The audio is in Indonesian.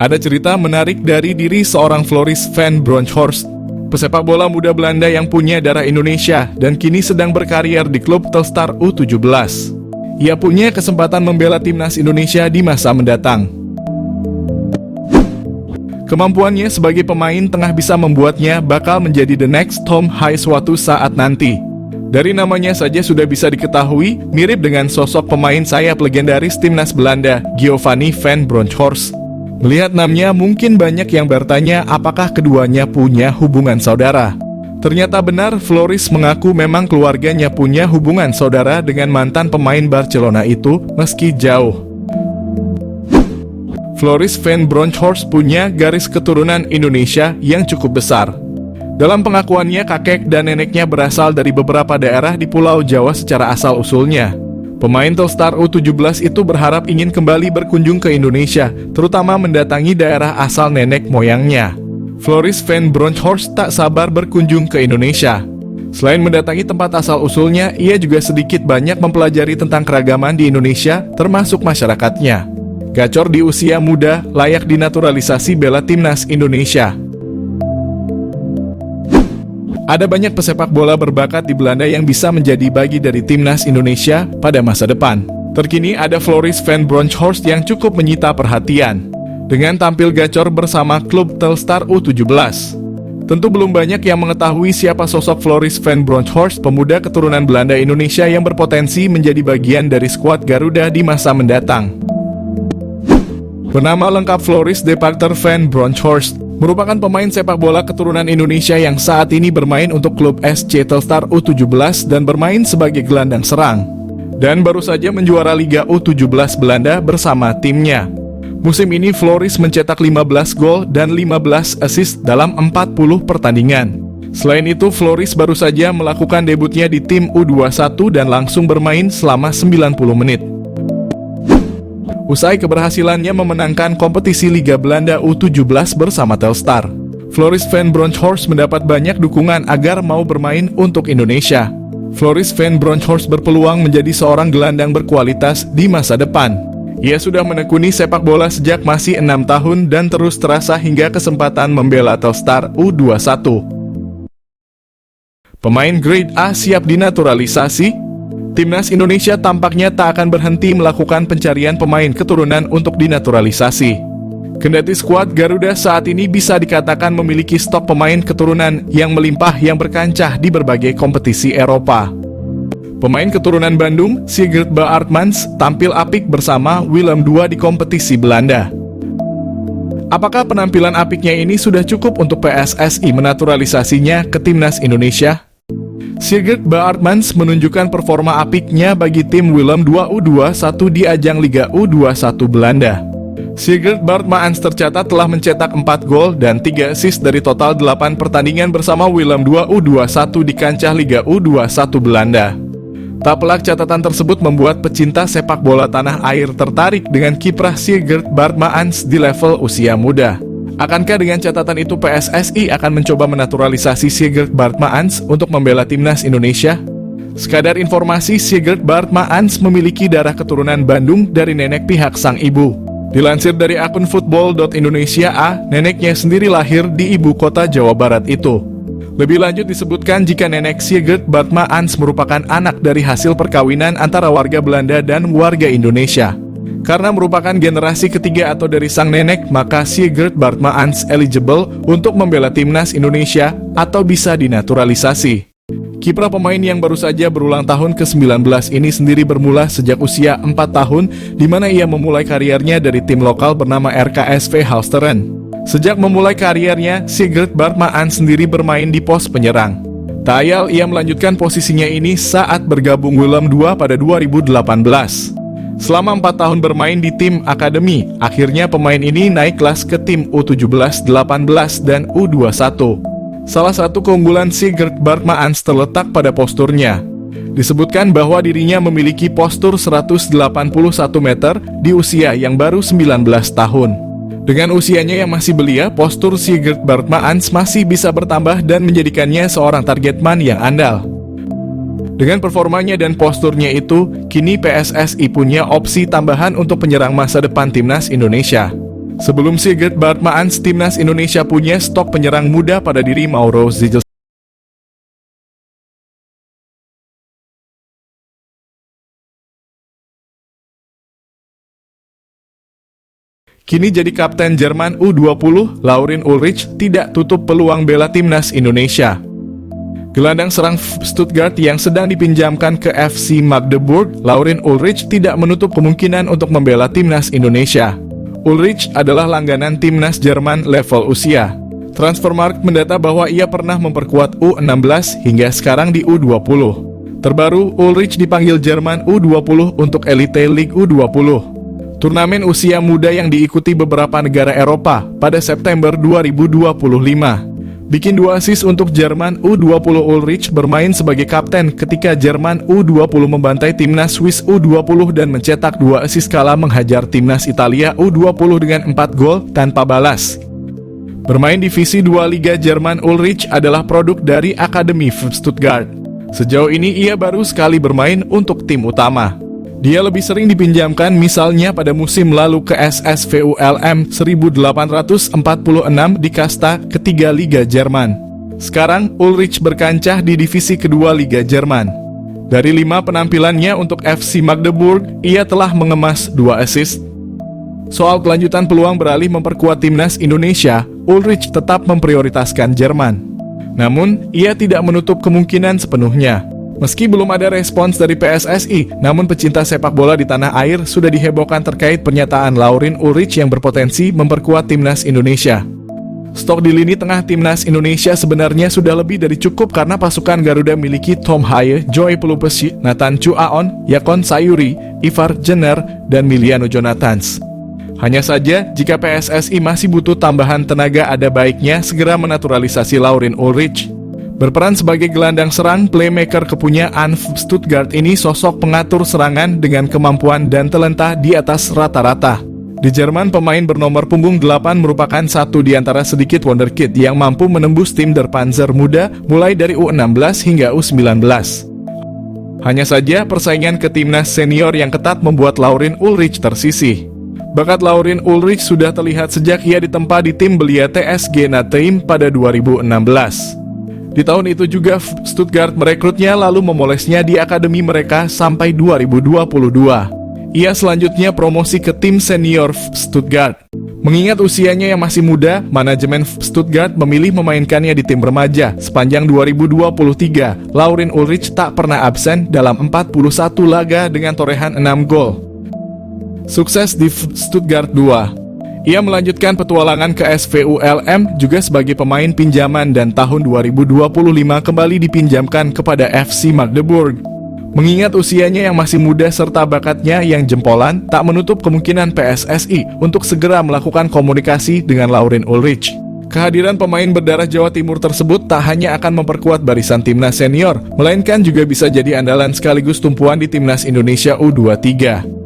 Ada cerita menarik dari diri seorang Floris van Bronckhorst, pesepak bola muda Belanda yang punya darah Indonesia dan kini sedang berkarier di klub Telstar U17. Ia punya kesempatan membela timnas Indonesia di masa mendatang. Kemampuannya sebagai pemain tengah bisa membuatnya bakal menjadi the next Tom Hay suatu saat nanti. Dari namanya saja sudah bisa diketahui mirip dengan sosok pemain sayap legendaris timnas Belanda, Giovanni van Bronckhorst. Melihat namanya mungkin banyak yang bertanya apakah keduanya punya hubungan saudara. Ternyata benar, Floris mengaku memang keluarganya punya hubungan saudara dengan mantan pemain Barcelona itu meski jauh. Floris van Bronckhorst punya garis keturunan Indonesia yang cukup besar. Dalam pengakuannya, kakek dan neneknya berasal dari beberapa daerah di Pulau Jawa secara asal-usulnya. Pemain Telstar U17 itu berharap ingin kembali berkunjung ke Indonesia, terutama mendatangi daerah asal nenek moyangnya. Floris van Bronckhorst tak sabar berkunjung ke Indonesia. Selain mendatangi tempat asal-usulnya, ia juga sedikit banyak mempelajari tentang keragaman di Indonesia, termasuk masyarakatnya. Gacor di usia muda, layak dinaturalisasi bela timnas Indonesia. Ada banyak pesepak bola berbakat di Belanda yang bisa menjadi bagi dari timnas Indonesia pada masa depan. Terkini ada Floris van Bronckhorst yang cukup menyita perhatian dengan tampil gacor bersama klub Telstar U17. Tentu belum banyak yang mengetahui siapa sosok Floris van Bronckhorst, pemuda keturunan Belanda Indonesia yang berpotensi menjadi bagian dari skuad Garuda di masa mendatang. Bernama lengkap Floris de Pater van Bronckhorst, merupakan pemain sepak bola keturunan Indonesia yang saat ini bermain untuk klub SC Telstar U17 dan bermain sebagai gelandang serang. Dan baru saja menjuara Liga U17 Belanda bersama timnya. Musim ini Floris mencetak 15 gol dan 15 assist dalam 40 pertandingan. Selain itu, Floris baru saja melakukan debutnya di tim U21 dan langsung bermain selama 90 menit. Usai keberhasilannya memenangkan kompetisi Liga Belanda U17 bersama Telstar, Floris van Bronckhorst mendapat banyak dukungan agar mau bermain untuk Indonesia. Floris van Bronckhorst berpeluang menjadi seorang gelandang berkualitas di masa depan. Ia sudah menekuni sepak bola sejak masih 6 tahun dan terus terasa hingga kesempatan membela Telstar U21. Pemain grade A siap dinaturalisasi. Timnas Indonesia tampaknya tak akan berhenti melakukan pencarian pemain keturunan untuk dinaturalisasi. Kendati skuad Garuda saat ini bisa dikatakan memiliki stok pemain keturunan yang melimpah yang berkancah di berbagai kompetisi Eropa. Pemain keturunan Bandung, Sigurd Baartmans, tampil apik bersama Willem II di kompetisi Belanda. Apakah penampilan apiknya ini sudah cukup untuk PSSI menaturalisasinya ke timnas Indonesia? Sigurd Baartmans menunjukkan performa apiknya bagi tim Willem II U21 di ajang Liga U21 Belanda. Sigurd Baartmans tercatat telah mencetak 4 gol dan 3 assist dari total 8 pertandingan bersama Willem II U21 di kancah Liga U21 Belanda. Tak pelak catatan tersebut membuat pecinta sepak bola tanah air tertarik dengan kiprah Sigurd Baartmans di level usia muda. Akankah dengan catatan itu PSSI akan mencoba menaturalisasi Sigurd Baartmans untuk membela timnas Indonesia? Sekadar informasi, Sigurd Baartmans memiliki darah keturunan Bandung dari nenek pihak sang ibu. Dilansir dari akun football.indonesia, neneknya sendiri lahir di ibu kota Jawa Barat itu. Lebih lanjut disebutkan jika nenek Sigurd Baartmans merupakan anak dari hasil perkawinan antara warga Belanda dan warga Indonesia. Karena merupakan generasi ketiga atau dari sang nenek, maka Sigurd Baartmans eligible untuk membela timnas Indonesia atau bisa dinaturalisasi. Kiprah pemain yang baru saja berulang tahun ke-19 ini sendiri bermula sejak usia 4 tahun, di mana ia memulai kariernya dari tim lokal bernama RKSV Halsteren. Sejak memulai kariernya, Sigurd Baartmans sendiri bermain di pos penyerang. Tak ayal ia melanjutkan posisinya ini saat bergabung Willem II pada 2018. Selama 4 tahun bermain di tim akademi, akhirnya pemain ini naik kelas ke tim U17, 18, dan U21. Salah satu keunggulan Sigurd Baartmans terletak pada posturnya. Disebutkan bahwa dirinya memiliki postur 181 meter di usia yang baru 19 tahun. Dengan usianya yang masih belia, postur Sigurd Baartmans masih bisa bertambah dan menjadikannya seorang target man yang andal. Dengan performanya dan posturnya itu, kini PSSI punya opsi tambahan untuk penyerang masa depan timnas Indonesia. Sebelum Sigurd Bartmans, timnas Indonesia punya stok penyerang muda pada diri Mauro Zigel. Kini jadi kapten Jerman U20, Laurin Ulrich tidak tutup peluang bela timnas Indonesia. Gelandang serang Stuttgart yang sedang dipinjamkan ke FC Magdeburg, Laurin Ulrich tidak menutup kemungkinan untuk membela timnas Indonesia. Ulrich adalah langganan timnas Jerman level usia. Transfermarkt mendata bahwa ia pernah memperkuat U16 hingga sekarang di U20. Terbaru, Ulrich dipanggil Jerman U20 untuk Elite League U20. Turnamen usia muda yang diikuti beberapa negara Eropa pada September 2025. Bikin 2 assist untuk Jerman U20. Ulrich bermain sebagai kapten ketika Jerman U20 membantai timnas Swiss U20 dan mencetak 2 assist kala menghajar timnas Italia U20 dengan 4 gol tanpa balas. Bermain divisi 2 Liga Jerman, Ulrich adalah produk dari Akademi Stuttgart. Sejauh ini ia baru sekali bermain untuk tim utama. Dia lebih sering dipinjamkan misalnya pada musim lalu ke SSVULM 1846 di kasta ketiga Liga Jerman. Sekarang, Ulrich berkancah di divisi kedua Liga Jerman. Dari 5 penampilannya untuk FC Magdeburg, ia telah mengemas 2 assist. Soal kelanjutan peluang beralih memperkuat timnas Indonesia, Ulrich tetap memprioritaskan Jerman. Namun, ia tidak menutup kemungkinan sepenuhnya. Meski belum ada respons dari PSSI, namun pecinta sepak bola di tanah air sudah dihebohkan terkait pernyataan Laurin Ulrich yang berpotensi memperkuat timnas Indonesia. Stok di lini tengah timnas Indonesia sebenarnya sudah lebih dari cukup karena pasukan Garuda miliki Tom Haye, Joy Pelupesi, Nathan Chu Aon, Yakon Sayuri, Ivar Jenner, dan Miliano Jonathans. Hanya saja, jika PSSI masih butuh tambahan tenaga, ada baiknya segera menaturalisasi Laurin Ulrich. Berperan sebagai gelandang serang, playmaker kepunyaan Stuttgart ini sosok pengatur serangan dengan kemampuan dan talenta di atas rata-rata. Di Jerman, pemain bernomor punggung 8 merupakan satu di antara sedikit wonderkid yang mampu menembus tim Der Panzer muda mulai dari U16 hingga U19. Hanya saja, persaingan ke timnas senior yang ketat membuat Laurin Ulrich tersisih. Bakat Laurin Ulrich sudah terlihat sejak ia ditempa di tim belia TSG Natheim pada 2016. Di tahun itu juga Stuttgart merekrutnya lalu memolesnya di akademi mereka sampai 2022. Ia selanjutnya promosi ke tim senior Stuttgart. Mengingat usianya yang masih muda, manajemen Stuttgart memilih memainkannya di tim remaja. Sepanjang 2023, Laurin Ulrich tak pernah absen dalam 41 laga dengan torehan 6 gol. Sukses di Stuttgart 2. Ia melanjutkan petualangan ke SVULM juga sebagai pemain pinjaman dan tahun 2025 kembali dipinjamkan kepada FC Magdeburg. Mengingat usianya yang masih muda serta bakatnya yang jempolan, tak menutup kemungkinan PSSI untuk segera melakukan komunikasi dengan Laurin Ulrich. Kehadiran pemain berdarah Jawa Timur tersebut tak hanya akan memperkuat barisan timnas senior, melainkan juga bisa jadi andalan sekaligus tumpuan di timnas Indonesia U23.